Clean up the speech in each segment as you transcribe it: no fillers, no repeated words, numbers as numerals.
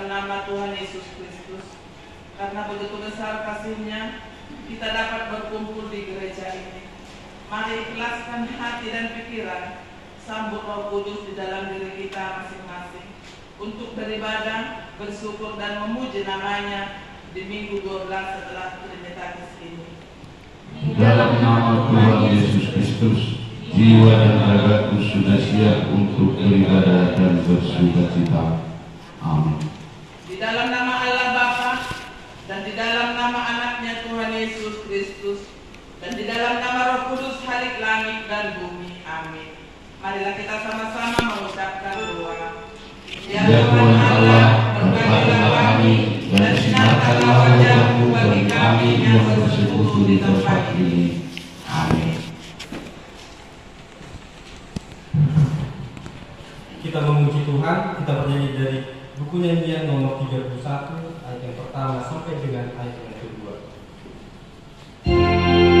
dalam nama Tuhan Yesus Kristus. Karena begitu besar kasih-Nya, kita dapat berkumpul di gereja ini. Mari ikhlaskan hati dan pikiran, sambut Roh Kudus di dalam diri kita masing-masing untuk beribadah, bersyukur dan memuji nama-Nya di minggu 12 setelah Trinitatis ini. Di dalam nama Tuhan Yesus Kristus, jiwa dan ragaku sudah siap untuk beribadah dan bersukacita. Amin. Di dalam nama Allah Bapa dan di dalam nama Anaknya Tuhan Yesus Kristus dan di dalam nama Roh Kudus Halik langit dan bumi. Amin. Marilah kita sama-sama mengucapkan doa. Ya Tuhan Allah, berkatilah kami dan sinarkanlah wajah-Mu bagi kami yang bersekutu di tempat ini. Amin. Kita memuji Tuhan, kita bernyanyi dari buku nyanyian nomor 31 ayat yang pertama sampai dengan ayat yang kedua. Amin.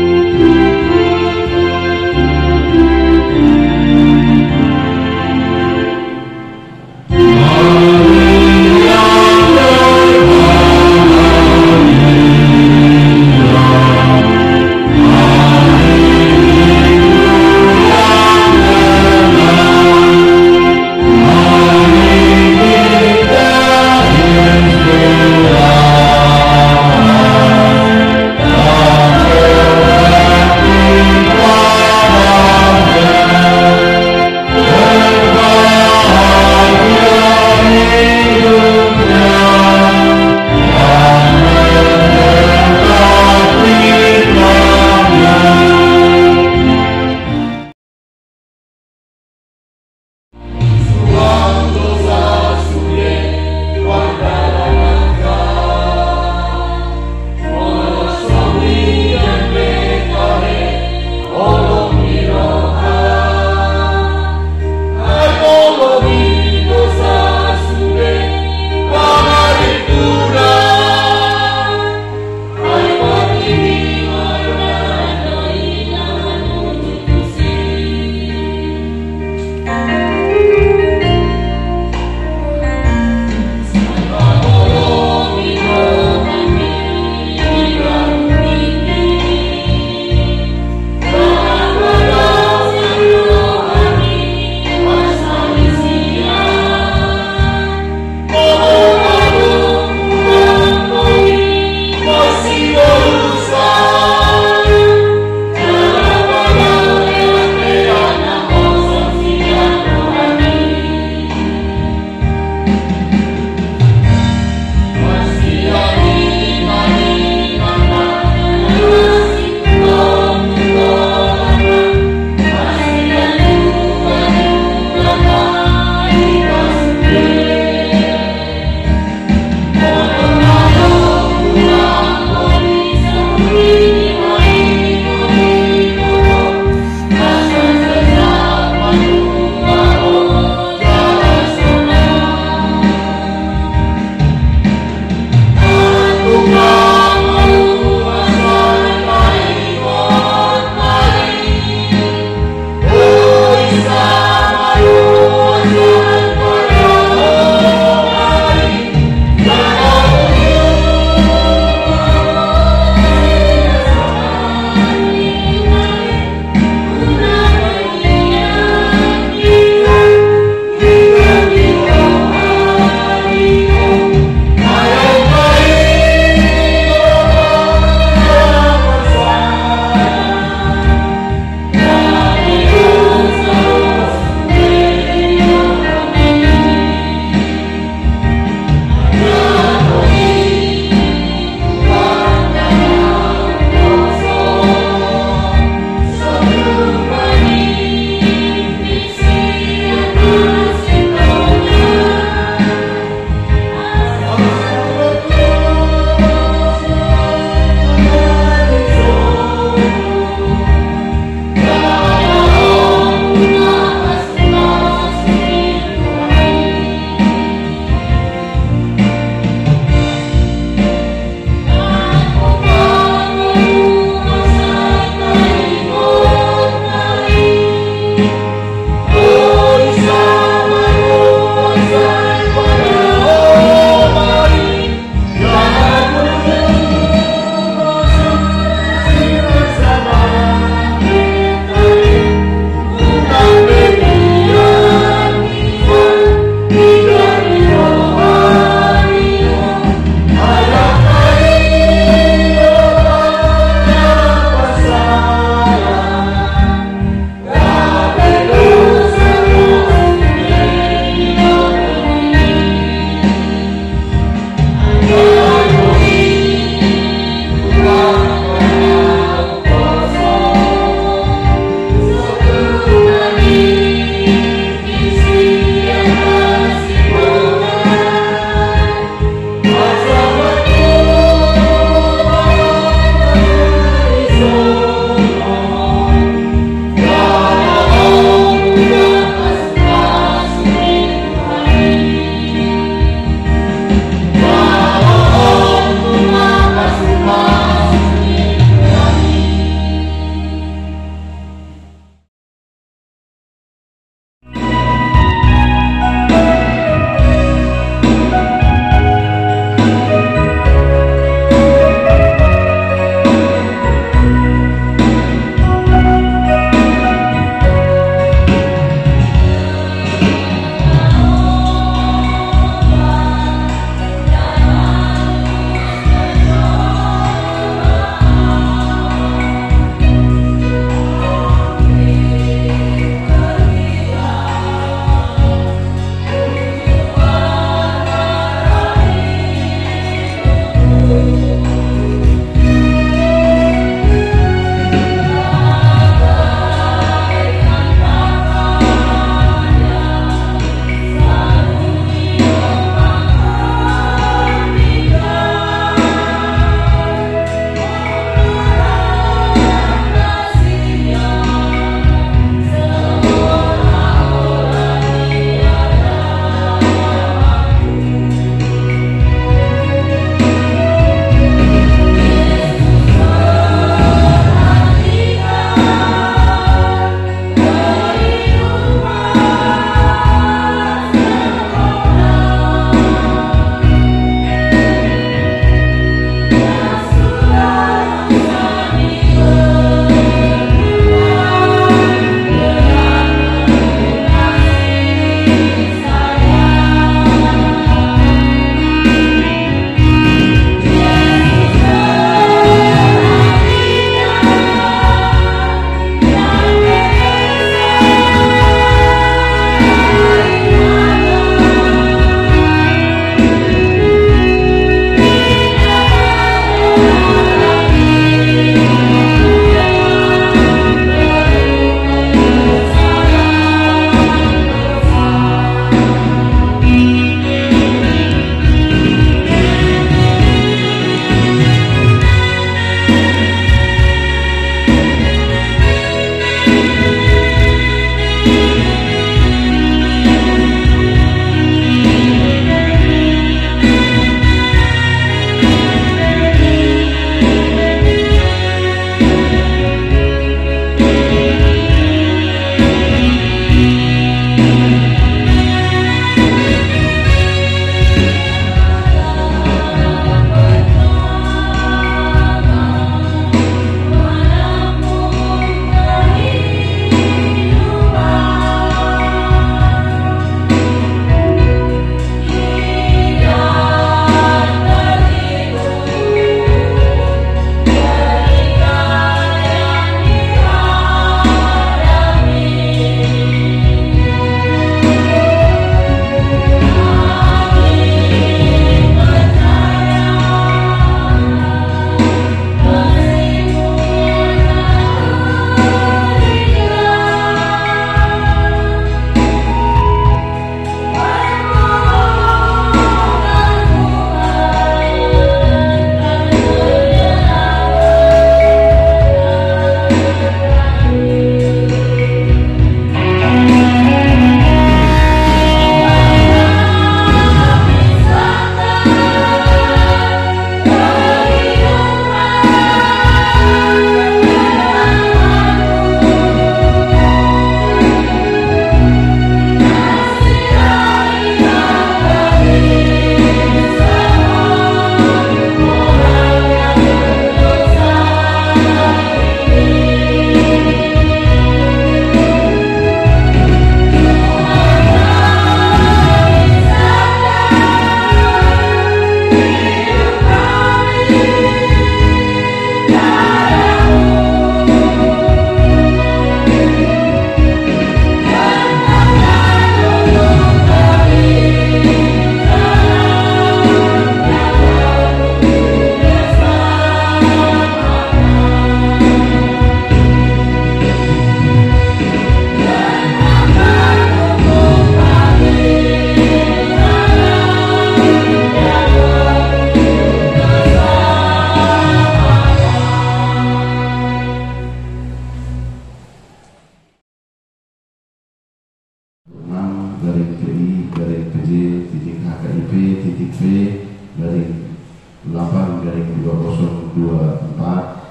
8/2024.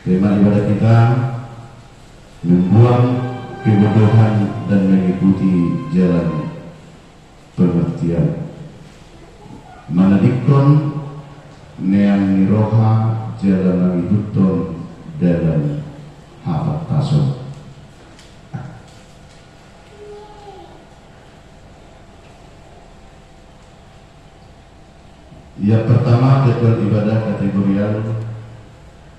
Tema ibadah kita membuang kebodohan dan mengikuti jalan pengertian. Manadikton neang niroha jalan langituton dalam hapat taso. Yang pertama, jadwal ibadah kategorial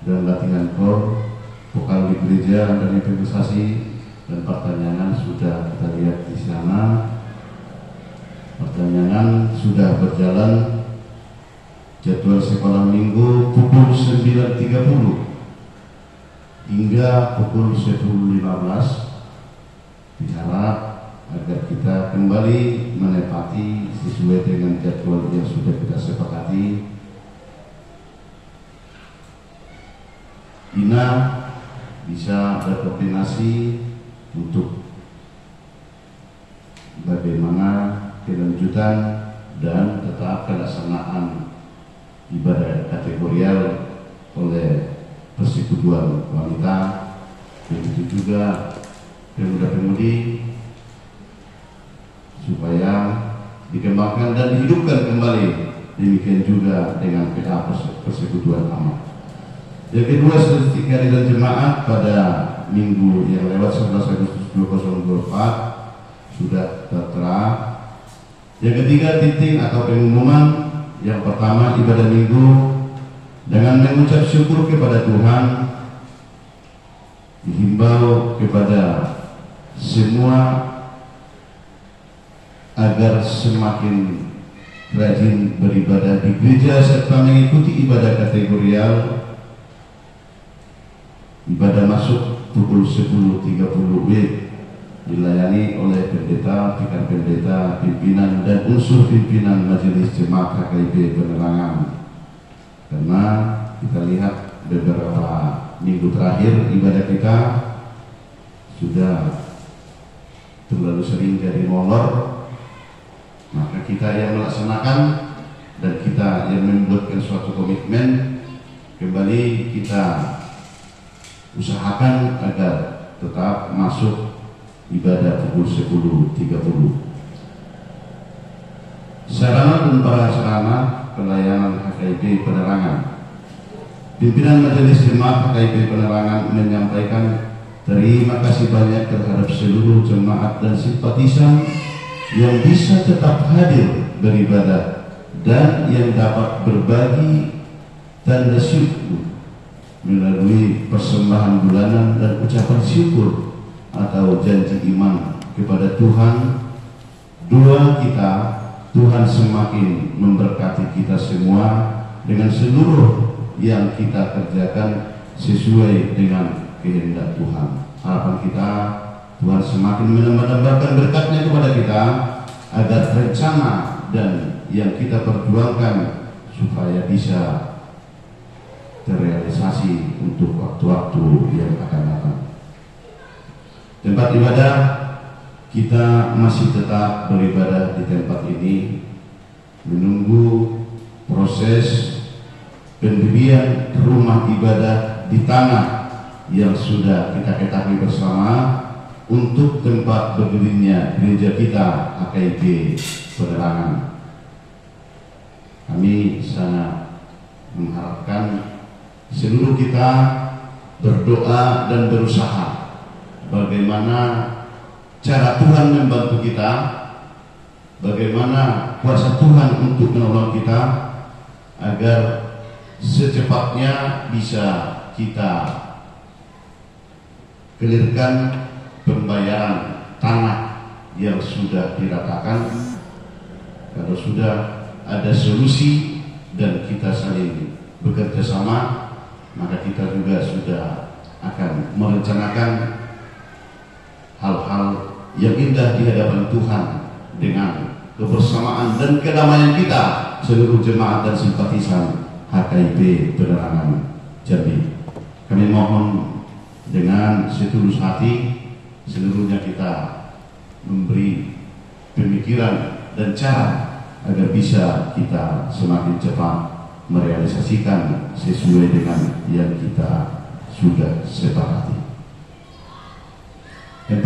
dan latihan kor, vokal di gereja dan improvisasi dan pertanyaan sudah kita lihat di sana. Pertanyaan sudah berjalan. Jadwal sekolah minggu pukul 9.30 hingga pukul 10.15. Diharap agar kita kembali menepati sesuai dengan jadwal yang sudah kita sepakati. Ina bisa berkoordinasi untuk bagaimana kelanjutan dan tetap pelaksanaan ibadah kategorial oleh persekutuan wanita, begitu juga pemuda-pemudi, supaya dikembangkan dan dihidupkan kembali. Demikian juga dengan PA Persekutuan Amat. Yang kedua, statistik kehadiran jemaat pada minggu yang lewat 11 Agustus 2024 sudah tertera. Yang ketiga, titik atau pengumuman. Yang pertama, ibadah minggu dengan mengucap syukur kepada Tuhan, dihimbau kepada semua agar semakin rajin beribadah di gereja serta mengikuti ibadah kategorial. Ibadah masuk pukul 10.30 WIB dilayani oleh pendeta, vicar pendeta, pimpinan dan unsur pimpinan Majelis Jemaat HKIP Penerangan. Karena kita lihat beberapa minggu terakhir ibadah kita sudah terlalu sering jadi molor, maka kita yang melaksanakan dan kita yang membuatkan suatu komitmen, kembali kita usahakan agar tetap masuk ibadah pukul 10.30. Sarana dan prasarana pelayanan HKIP Penerangan. Pimpinan Majelis Jemaat HKIP Penerangan menyampaikan terima kasih banyak terhadap seluruh jemaat dan simpatisan yang bisa tetap hadir beribadah dan yang dapat berbagi tanda syukur melalui persembahan bulanan dan ucapan syukur atau janji iman kepada Tuhan. Doa kita, Tuhan semakin memberkati kita semua dengan seluruh yang kita kerjakan sesuai dengan kehendak Tuhan. Harapan kita, Tuhan semakin menambah-nambahkan berkatnya kepada kita agar rencana dan yang kita perjuangkan supaya bisa terrealisasi untuk waktu-waktu yang akan datang. Tempat ibadah kita masih tetap beribadah di tempat ini, menunggu proses pendirian rumah ibadah di tanah yang sudah kita ketahui bersama untuk tempat berdirinya gereja kita HKIP Penerangan. Kami sangat mengharapkan seluruh kita berdoa dan berusaha bagaimana cara Tuhan membantu kita, bagaimana kuasa Tuhan untuk menolong kita agar secepatnya bisa kita kelirkan pembayaran tanah yang sudah diratakan. Kalau sudah ada solusi dan kita saling bekerja sama, maka kita juga sudah akan merencanakan hal-hal yang indah di hadapan Tuhan dengan kebersamaan dan kedamaian kita seluruh jemaat dan simpatisan HKIP Penerangan Jambi. Kami mohon dengan setulus hati seluruhnya kita memberi pemikiran dan cara agar bisa kita semakin cepat merealisasikan sesuai dengan yang kita sudah sepakati. 4.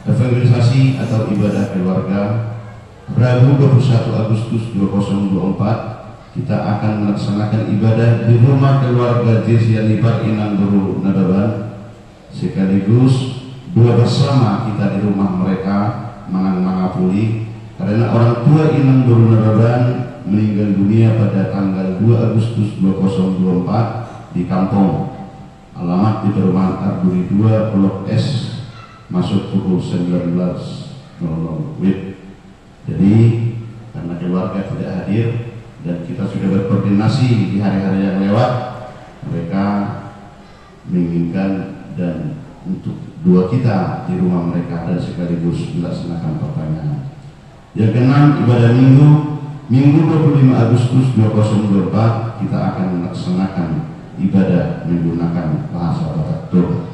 Evangelisasi atau ibadah keluarga. Rabu 21 Agustus 2024 kita akan melaksanakan ibadah di rumah keluarga Jesianibar Inang Guru Nadaban, sekaligus dua bersama kita di rumah mereka Manang Mangapuli, karena orang tua Inang Guru Nadaban meninggal dunia pada tanggal 2 Agustus 2024 di kampung. Alamat di perumahan Arburi 2 Blok S, masuk pukul 19.00 WIB. Jadi karena keluarga tidak hadir dan kita sudah berkoordinasi di hari-hari yang lewat, mereka menginginkan dan untuk dua kita di rumah mereka dan sekaligus melaksanakan pertanyaan. Yang keenam, ibadah Minggu 25 Agustus 2024 kita akan melaksanakan ibadah menggunakan bahasa Batak Toba.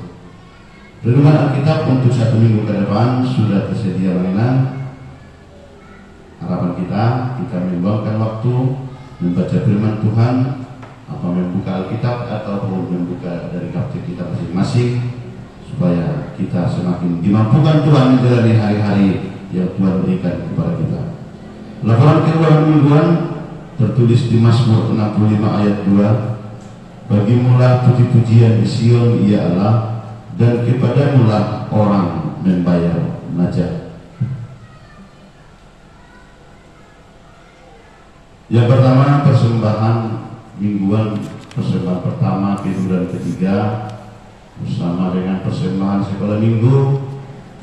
Renungan Alkitab untuk 1 minggu ke depan sudah tersedia mainan. Harapan kita meluangkan waktu membaca firman Tuhan, apa membuka Alkitab ataupun membuka dari kapten kita masing-masing, supaya kita semakin dimampukan Tuhan menjalani hari-hari yang Tuhan berikan kepada kita. Laporan keuangan mingguan tertulis di Mazmur 65 ayat 2. Bagimulah puji-pujian di Sion ya Allah, dan kepadamulah orang membayar najat. Yang pertama, persembahan mingguan, persembahan pertama, kedua dan ketiga bersama dengan persembahan sekolah minggu.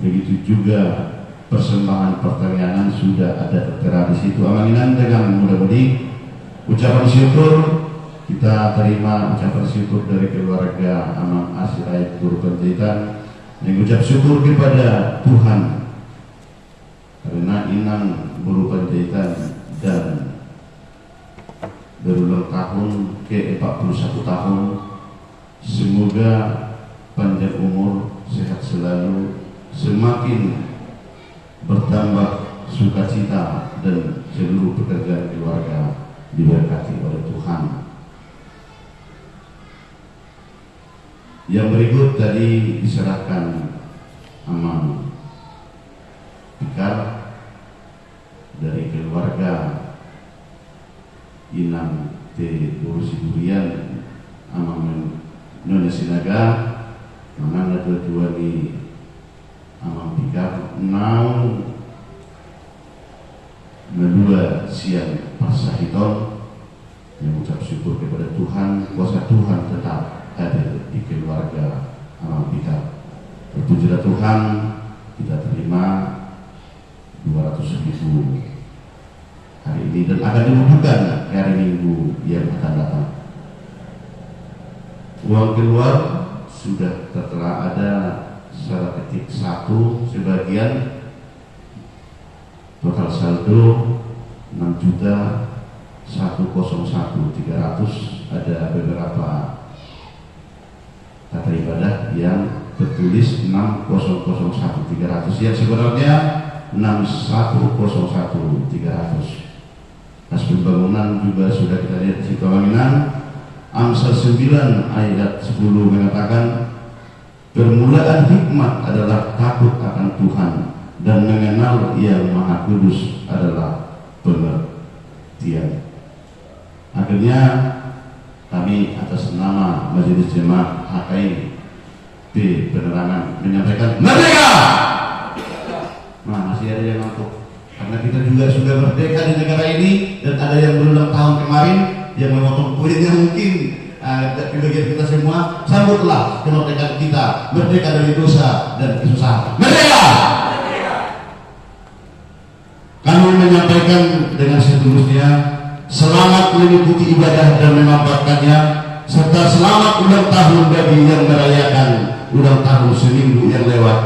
Begitu juga persembahan pertanyaan sudah ada tertera di situ amanginan dengan mudah-mudahan ucapan syukur. Kita terima ucapan syukur dari keluarga Amang Asirait Guru Penjahitan, mengucap syukur kepada Tuhan karena Inang Guru Penjahitan dan berulang tahun ke 41 tahun. Semoga panjang umur, sehat selalu, semakin bertambah sukacita dan seluruh pekerjaan keluarga diberkati oleh Tuhan. Yang berikut tadi diserahkan Amang Pikar dari keluarga Inang T. Urusi Durian, Amang Nyonya Sinaga, Manang dua di Amang Pikar, Nau Medua Siang Pasahiton, mengucap syukur kepada Tuhan, kuasa Tuhan tetap hadir di keluarga Amang Pikar. Terpujilah Tuhan, kita terima 200.000 hari ini dan akan dibutuhkan hari Minggu yang akan datang. Uang keluar sudah tertera, ada secara ketik 1 sebagian, total saldo 6.101.300. Ada beberapa kata ibadah yang tertulis 6.001.300 yang sebenarnya 6.101.300. Kas pembangunan juga sudah kita lihat di situ Aminan. Amsal 9 ayat 10 mengatakan, permulaan hikmat adalah takut akan Tuhan, dan mengenal Yang Maha Kudus adalah pengertian. Akhirnya kami atas nama Majelis Jemaat HKIP Penerangan menyampaikan merdeka. Nah, masih ada yang ngantuk karena kita juga sudah merdeka di negara ini, dan ada yang berulang tahun kemarin yang memotong kuliahnya mungkin di bagian kita semua. Sambutlah kemerdekaan kita, merdeka dari dosa dan kesusahan. Merdeka! Kami menyampaikan dengan seterusnya, selamat mengikuti ibadah dan memanfaatkannya, serta selamat ulang tahun bagi yang merayakan ulang tahun seminggu yang lewat.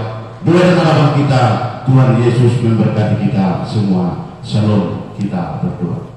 Doa dan harapan kita, Tuhan Yesus memberkati kita semua. Shalom, kita berdoa.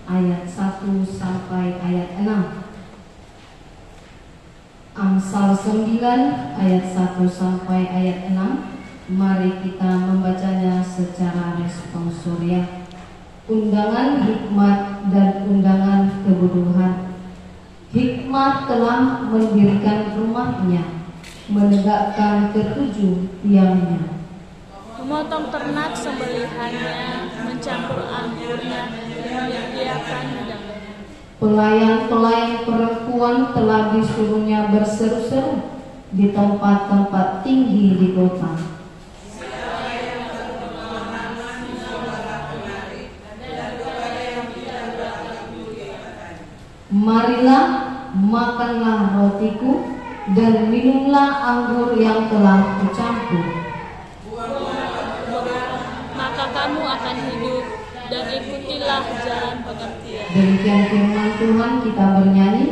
ayat 1 sampai ayat 6. Amsal 9 ayat 1 sampai ayat 6. Mari kita membacanya secara responsorial. Undangan hikmat dan undangan kebodohan. Hikmat telah mendirikan rumahnya, menegakkan ketujuh tiangnya. Memotong ternak sembelihannya, mencampur anggurnya, menyediakan hidangannya. Pelayan-pelayan perempuan telah disuruhnya berseru-seru di tempat-tempat tinggi di kota. Marilah, makanlah rotiku dan minumlah anggur yang telah kucampur. Maka kamu akan hidup dan ikutilah jalan pengertian. Demikian firman Tuhan, kita bernyanyi.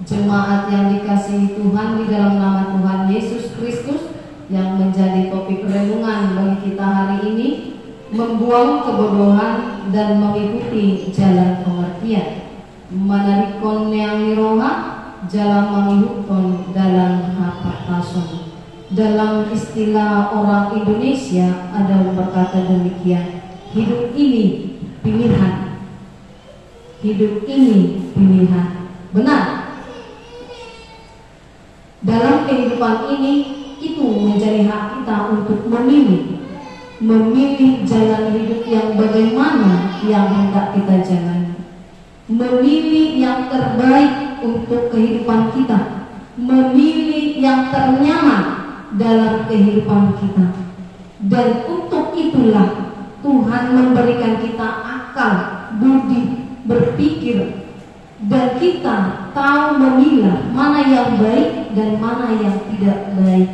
Jemaat yang dikasihi Tuhan, di dalam nama Tuhan Yesus Kristus yang menjadi topik renungan bagi kita hari ini, membuang kebodohan dan mengikuti jalan pengertian. Manarikon yang niroha jalan mengikutkan dalam hapatason. Dalam istilah orang Indonesia ada berkata demikian, hidup ini pilihan. Hidup ini pilihan. Benar. Dalam kehidupan ini, itu menjadi hak kita untuk memilih jalan hidup yang bagaimana yang hendak kita jalani, memilih yang terbaik untuk kehidupan kita, memilih yang ternyaman dalam kehidupan kita. Dan untuk itulah Tuhan memberikan kita akal, budi, berpikir, dan kita tahu memilah mana yang baik dan mana yang tidak baik.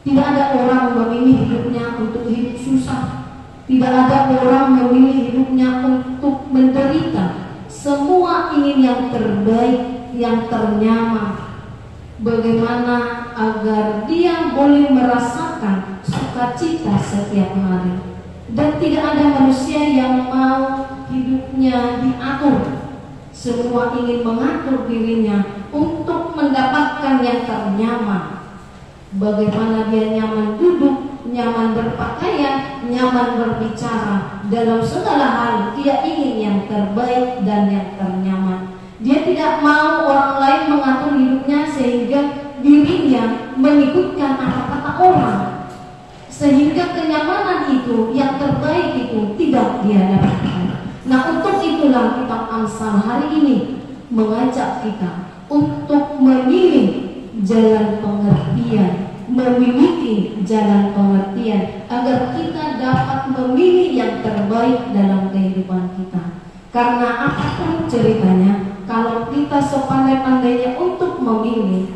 Tidak ada orang memilih hidupnya untuk hidup susah. Tidak ada orang memilih hidupnya untuk menderita. Semua ingin yang terbaik, yang ternyaman. Bagaimana agar dia boleh merasakan sukacita setiap hari. Dan tidak ada manusia yang mau hidupnya diatur. Semua ingin mengatur dirinya untuk mendapatkan yang ternyaman. Bagaimana dia nyaman duduk, nyaman berpakaian, nyaman berbicara. Dalam segala hal dia ingin yang terbaik dan yang ternyaman. Dia tidak mau orang lain mengatur hidupnya sehingga dirinya mengikutkan apa kata orang, sehingga kenyamanan itu, yang terbaik itu tidak dia dapatkan. Nah, untuk itulah kitab Amsal hari ini mengajak kita untuk memilih jalan pengertian, memiliki jalan pengertian agar kita dapat memilih yang terbaik dalam kehidupan kita. Karena apapun ceritanya, kalau kita sepandai-pandainya untuk memilih,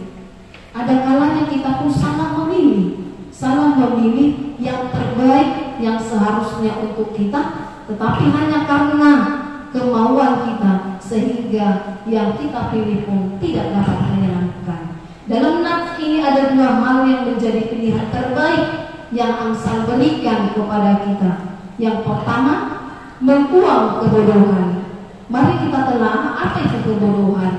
ada kalanya kita pun salah memilih yang terbaik yang seharusnya untuk kita, tetapi hanya karena kemauan kita sehingga yang kita pilih pun tidak dapat menyenangkan. Dalam nats ini ada dua hal yang menjadi pilihan terbaik yang Amsal berikan kepada kita. Yang pertama, membuang kebodohan. Mari kita telah apa itu kebodohan.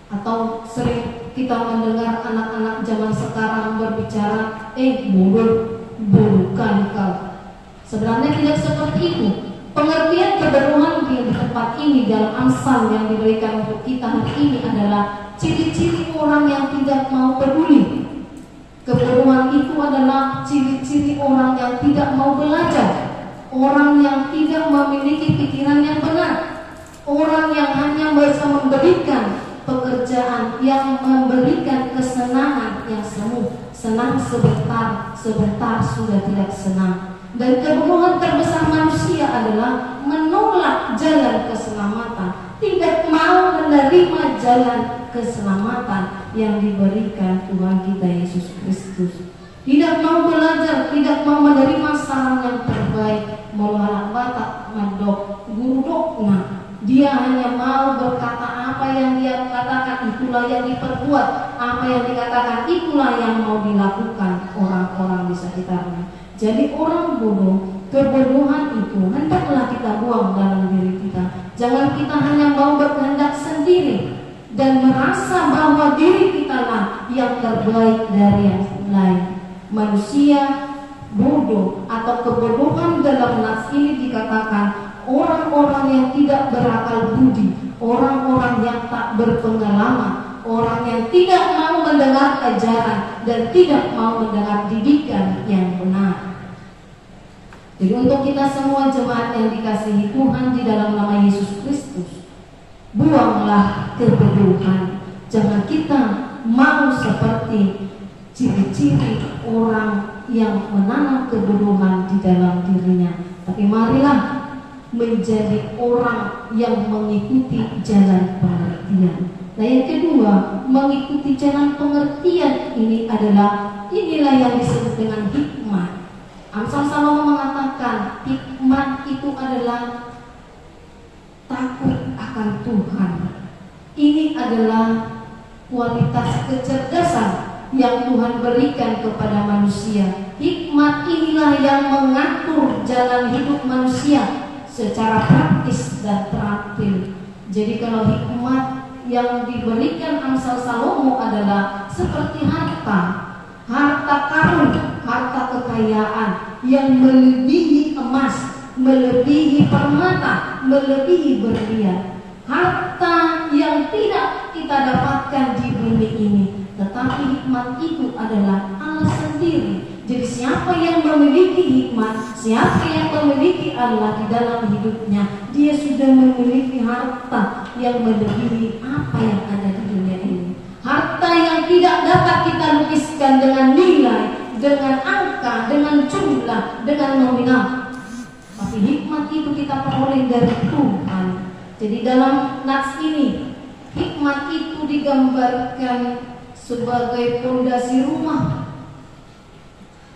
Atau sering kita mendengar anak-anak zaman sekarang berbicara, bodoh, bukan kau. Sebenarnya tidak seperti itu. Pengertian kebodohan di tempat ini dalam Amsal yang diberikan untuk kita hari ini adalah ciri-ciri orang yang tidak mau peduli. Kebodohan itu adalah ciri-ciri orang yang tidak mau belajar, orang yang tidak memiliki pikiran yang benar, orang yang hanya bisa memberikan pekerjaan yang memberikan kesenangan yang semu, senang sebentar, sebentar sudah tidak senang. Dan kebodohan terbesar manusia adalah menolak jalan keselamatan, tidak mau menerima jalan keselamatan yang diberikan Tuhan kita Yesus Kristus. Tidak mau belajar, tidak mau menerima saran yang terbaik, melalak batak, mandok, guru dokna. Dia hanya mau berkata apa yang dia katakan, itulah yang diperbuat. Apa yang dikatakan, itulah yang mau dilakukan orang-orang di sekitarnya. Jadi orang bodoh, kebodohan itu hendaklah kita buang dalam diri kita. Jangan kita hanya mau berkehendak sendiri dan merasa bahwa diri kita lah yang terbaik dari yang lain. Manusia bodoh atau kebodohan dalam nas ini dikatakan orang-orang yang tidak berakal budi, orang-orang yang tak berpengalaman, orang yang tidak mau mendengar ajaran dan tidak mau mendengar didikan yang benar. Jadi untuk kita semua jemaat yang dikasihi Tuhan di dalam nama Yesus Kristus, buanglah kebodohan. Jangan kita mau seperti ciri-ciri orang yang menanam kebodohan di dalam dirinya, tapi marilah menjadi orang yang mengikuti jalan pengertian. Nah, yang kedua, mengikuti jalan pengertian ini adalah inilah yang disebut dengan hikmat. Amsal Salomo mengatakan hikmat itu adalah takut akan Tuhan. Ini adalah kualitas kecerdasan yang Tuhan berikan kepada manusia. Hikmat inilah yang mengatur jalan hidup manusia secara praktis dan terampil. Jadi kalau hikmat yang diberikan Amsal Salomo adalah seperti harta karun, harta kekayaan yang melebihi emas, melebihi permata, melebihi berlian. Harta yang tidak kita dapatkan di bumi ini, tetapi hikmat itu adalah Allah sendiri. Jadi siapa yang memiliki hikmat, siapa yang memiliki Allah di dalam hidupnya, dia sudah memiliki harta yang melebihi apa yang ada di dunia ini. Harta yang tidak dapat kita lukiskan dengan nilai, dengan angka, dengan jumlah, dengan nominal. Tapi hikmat itu kita peroleh dari Tuhan. Jadi dalam nats ini, hikmat itu digambarkan sebagai fondasi rumah,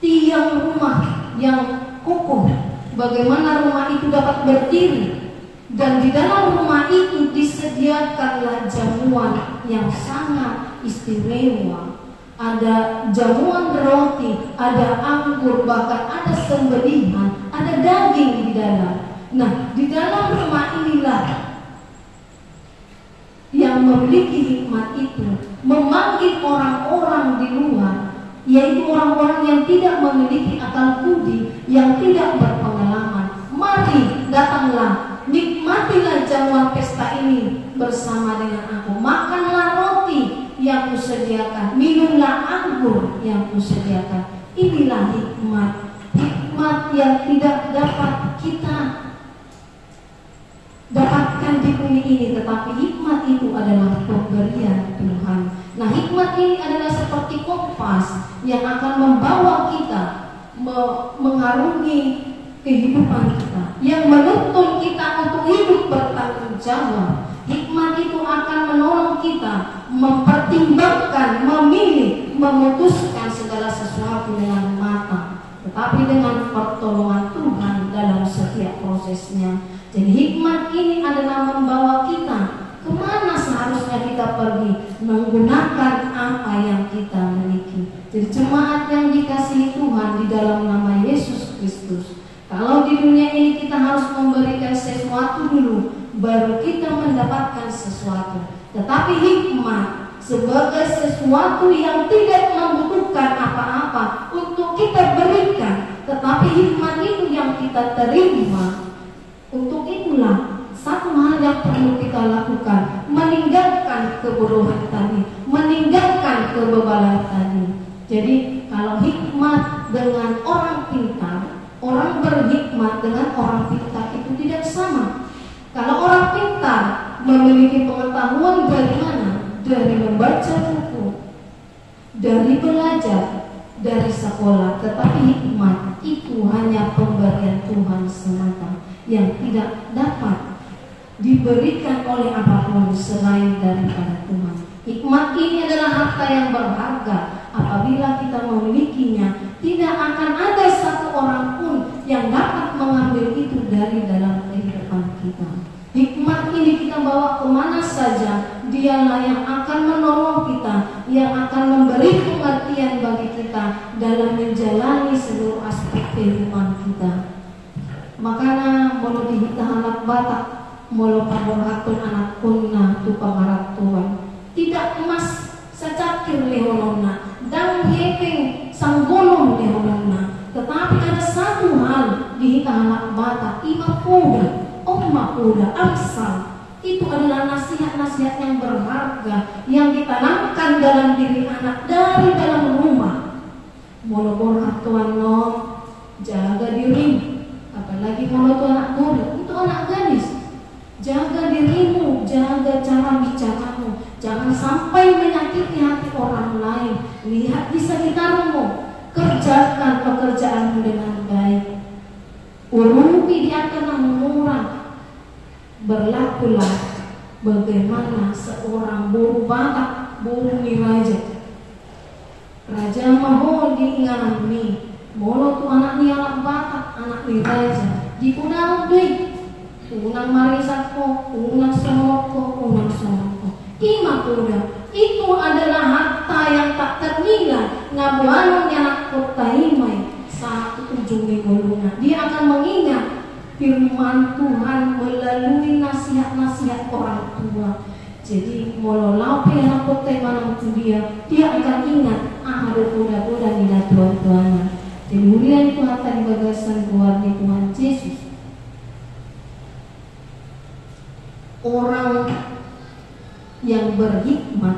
tiang rumah yang kokoh. Bagaimana rumah itu dapat berdiri? Dan di dalam rumah itu disediakanlah jamuan yang sangat istimewa. Ada jamuan roti, ada anggur, bahkan ada sembelihan, ada daging di dalam. Nah, di dalam rumah inilah yang memiliki hikmat itu memanggil orang-orang di luar, yaitu orang-orang yang tidak memiliki akal budi, yang tidak berpengalaman. Mari, datanglah, nikmatilah jamuan pesta ini bersama dengan aku. Makanlah roti yang kusediakan, minumlah anggur yang kusediakan. Inilah hikmat, hikmat yang tidak dapat kita dapatkan di bumi ini, tetapi hikmat itu adalah pemberian Tuhan. Nah, hikmat ini adalah seperti kompas yang akan membawa kita mengarungi kehidupan kita, yang menuntun kita untuk hidup bertanggung jawab. Hikmat itu akan menolong kita mempertimbangkan, memilih, memutuskan segala sesuatu dengan matang, tetapi dengan pertolongan Tuhan dalam setiap prosesnya. Jadi hikmat ini adalah membawa kita kemana seharusnya kita pergi, menggunakan apa yang kita miliki. Jadi jemaat yang dikasihi Tuhan di dalam nama Yesus Kristus, kalau di dunia ini kita harus memberikan sesuatu dulu, baru kita mendapatkan sesuatu. Tetapi hikmat sebagai sesuatu yang tidak membutuhkan apa-apa untuk kita berikan, tetapi hikmat itu yang kita kita terima. Untuk itulah satu hal yang perlu kita lakukan, meninggalkan kebodohan tadi, meninggalkan kebebalan tadi. Jadi kalau hikmat dengan orang pintar, orang berhikmat dengan orang pintar itu tidak sama. Kalau orang pintar memiliki pengetahuan dari mana? Dari membaca buku, dari belajar, dari sekolah. Tetapi hikmat itu hanya pemberian Tuhan semata yang tidak dapat diberikan oleh apapun selain daripada Tuhan. Hikmat ini adalah harta yang berharga. Apabila kita memilikinya, tidak akan ada satu orang pun yang dapat mengambil itu dari dalam kehidupan kita. Hikmat ini kita bawa kemana saja. Dialah yang akan menolong kita, yang akan memberi pengertian bagi kita dalam menjalani seluruh aspek kehidupan kita. Makanya molo dihita anak batak, molo paborhatun anak kunna tu pangarap Tuhan. Tidak emas secakir lehonona, dan hepeng sanggolong lehonona. Tetapi ada satu hal dihita anak batak, ima kuda, omma kuda, amsal. Itu adalah nasihat-nasihat yang berharga yang ditanamkan dalam diri anak dari dalam rumah. Molo borhatuan no, jaga diri. Apalagi kalau itu anak muda, itu anak gadis. Jaga dirimu, jaga cara bicaramu. Jangan sampai menyakiti hati orang lain. Lihat di sekitarmu, kerjakan pekerjaanmu dengan baik. Urungi dia kena murah. Berlakulah bagaimana seorang buruh batak, buruh raja. Raja mahal diingat ni. Molo tu anak ni anak batak, anak ni raja. Di unang duit, unang marisako, unang sonoko, unang sonoko. Ima kuda, itu adalah harta yang tak ternilai. Ngabuanon yang anak kota himay saat ujung minggunya. Dia akan mengingat firman Tuhan melalui nasihat-nasihat orang tua. Jadi molo laupe anak kota manang dia akan ingat ada kuda-kuda di tuan-tuan. Jadi mulia itu harta di bagasan keluar di Tuhan Yesus. Orang yang berhikmat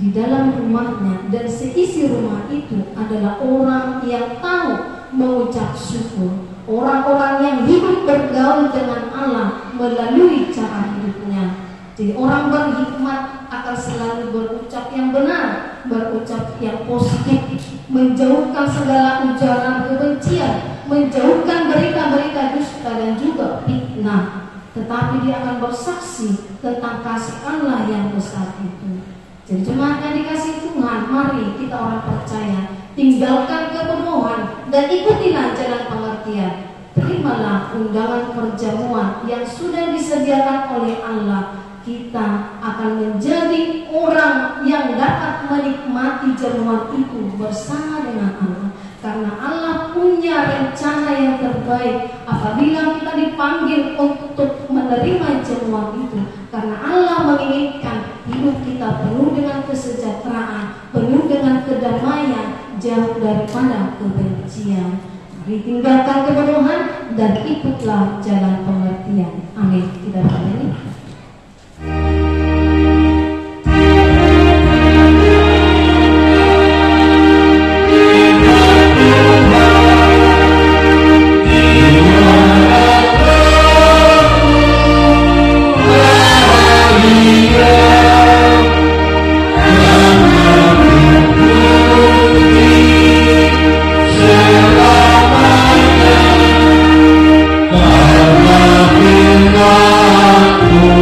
di dalam rumahnya dan seisi rumah itu adalah orang yang tahu mengucap syukur. Orang-orang yang hidup bergaul dengan Allah melalui cara hidupnya. Jadi orang berhikmat akan selalu berucap yang benar, berucap yang positif, menjauhkan segala ujaran kebencian, menjauhkan berita-berita dusta dan juga fitnah. Tetapi dia akan bersaksi tentang kasih Allah yang besar itu. Jadi jemaat yang dikasih Tuhan, mari kita orang percaya, tinggalkan kebodohan dan ikutilah jalan pengertian. Terimalah undangan perjamuan yang sudah disediakan oleh Allah. Kita akan menjadi orang yang dapat menikmati jamuan itu bersama dengan Allah. Karena Allah punya rencana yang terbaik apabila kita dipanggil untuk menerima jamuan itu. Karena Allah menginginkan hidup kita penuh dengan kesejahteraan, penuh dengan kedamaian, jauh daripada kebencian. Mari tinggalkan kebodohan dan ikutlah jalan pengertian. Amin. Kita bernyanyi. Karena firman-Mu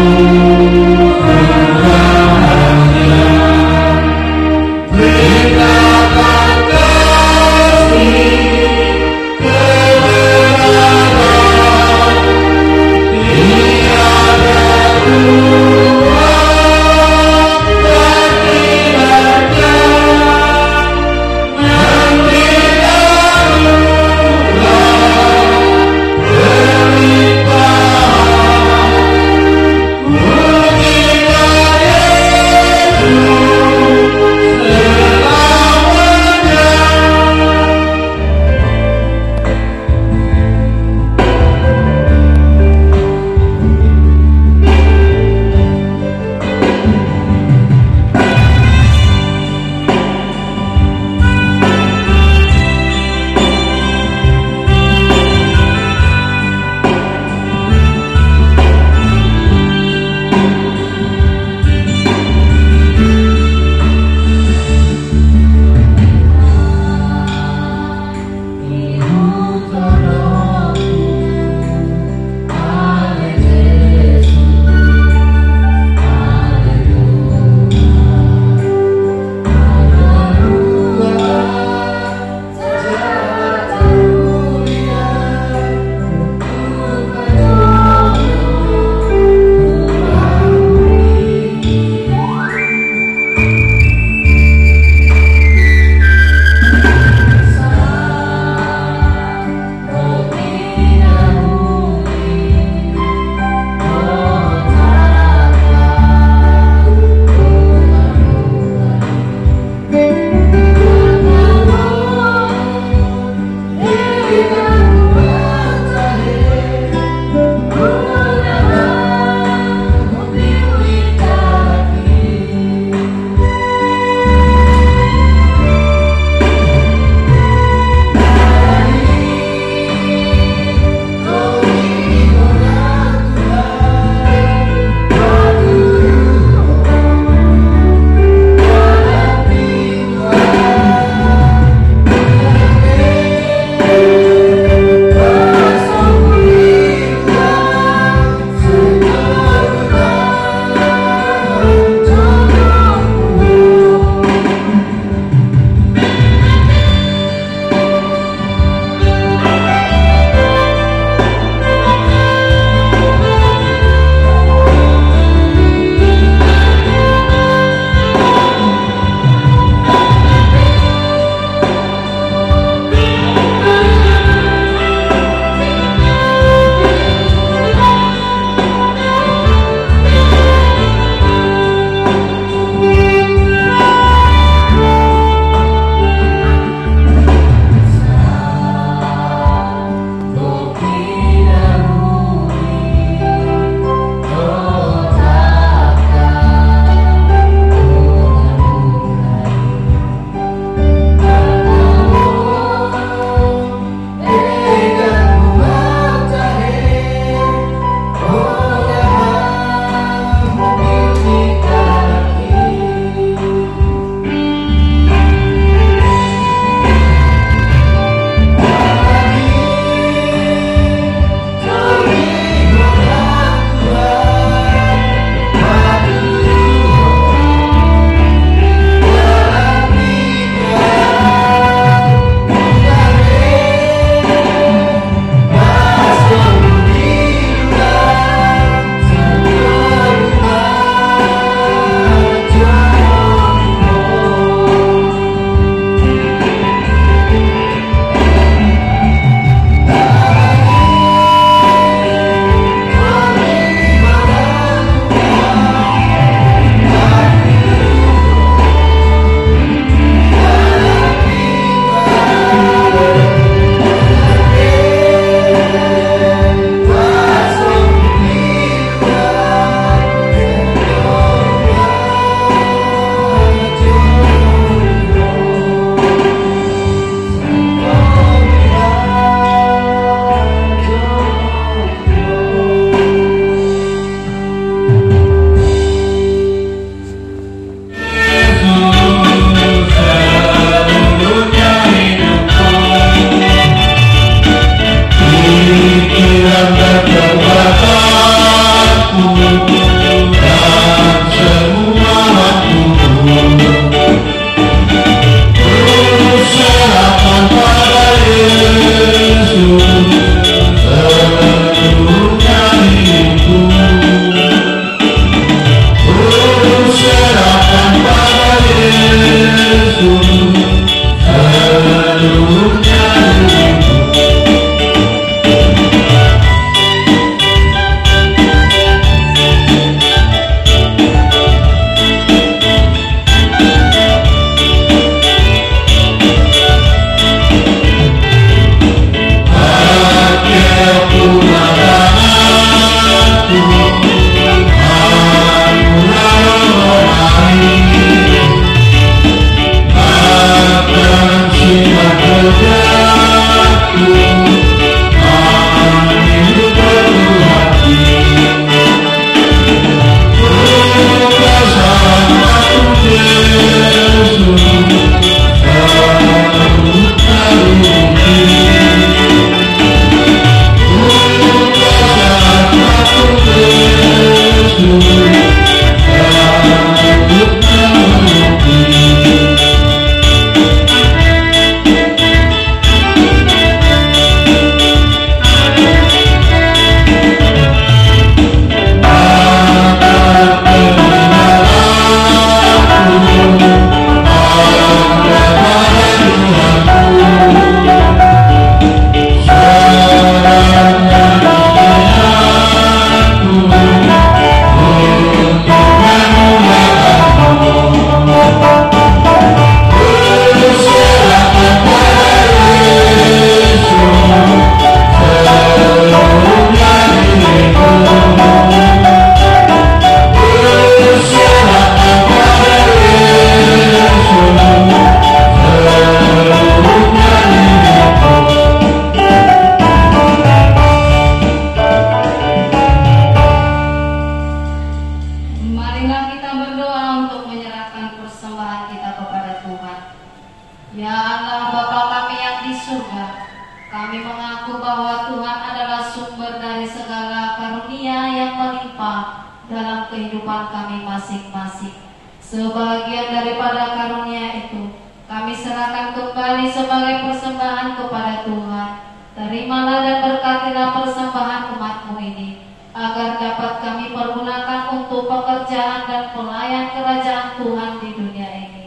sumber dari segala karunia yang melimpah dalam kehidupan kami masing-masing. Sebagian daripada karunia itu kami serahkan kembali sebagai persembahan kepada Tuhan. Terimalah dan berkatilah persembahan umat-Mu ini, agar dapat kami pergunakan untuk pekerjaan dan pelayan kerajaan Tuhan di dunia ini.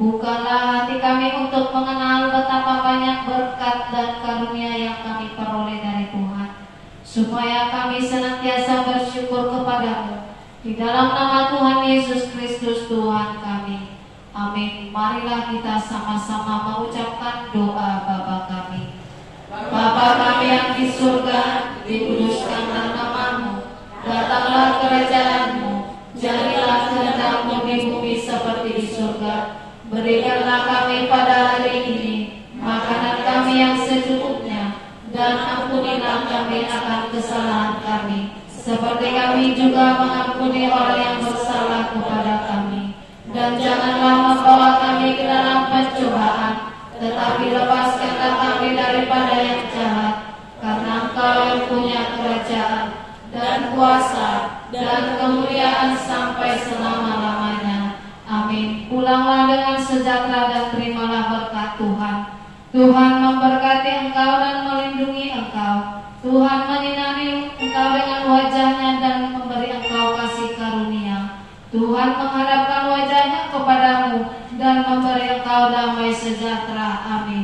Bukanlah hati kami untuk mengenal betapa banyak berkat dan karunia yang kami peroleh dari Tuhan, supaya kami senantiasa bersyukur kepada-Mu. Di dalam nama Tuhan Yesus Kristus Tuhan kami. Amin. Marilah kita sama-sama mengucapkan doa Bapa kami. Bapa kami yang di surga, dikuduskanlah nama-Mu. Datanglah kerajaan-Mu. Jadilah kehendak-Mu di bumi seperti di surga. Berikanlah kami pada hari ini makanan kami yang secukupnya, dan ampunilah kami akan kesalahan kami, seperti kami juga mengampuni orang yang bersalah kepada kami. Dan janganlah membawa kami ke dalam pencobaan, tetapi lepaskanlah kami daripada yang jahat, karena Engkau yang punya kerajaan dan kuasa dan kemuliaan sampai selama-lamanya. Amin. Pulanglah dengan sejahtera dan terimalah berkat Tuhan. Tuhan memberkati engkau dan melindungi engkau. Tuhan menyinari engkau dengan wajahnya dan memberi engkau kasih karunia. Tuhan menghadapkan wajahnya kepadamu dan memberi engkau damai sejahtera. Amin.